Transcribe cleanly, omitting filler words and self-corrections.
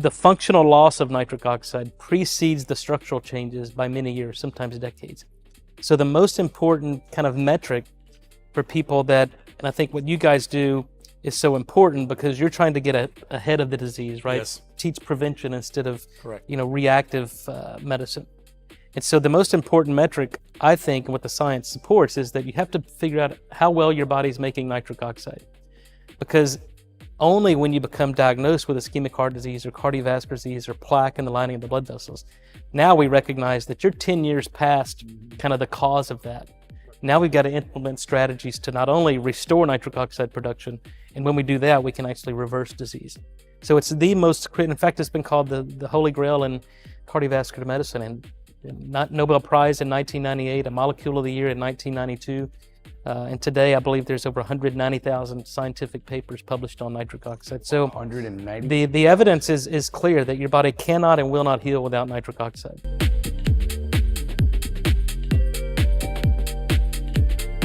the functional loss of nitric oxide precedes the structural changes by many years, sometimes decades. So the most important kind of metric for people that, and I think what you guys do is so important because you're trying to get ahead of the disease, right? Yes. Teach prevention instead of, Correct. Reactive medicine. And so the most important metric, I think, and what the science supports, is that you have to figure out how well your body's making nitric oxide. Because only when you become diagnosed with ischemic heart disease or cardiovascular disease or plaque in the lining of the blood vessels, now we recognize that you're 10 years past kind of the cause of that. Now we've got to implement strategies to not only restore nitric oxide production, and when we do that, we can actually reverse disease. So it's the most, in fact, it's been called the Holy Grail in cardiovascular medicine, and Nobel Prize in 1998, a Molecule of the Year in 1992. And today, I believe there's over 190,000 scientific papers published on nitric oxide. So 190. the evidence is clear that your body cannot and will not heal without nitric oxide.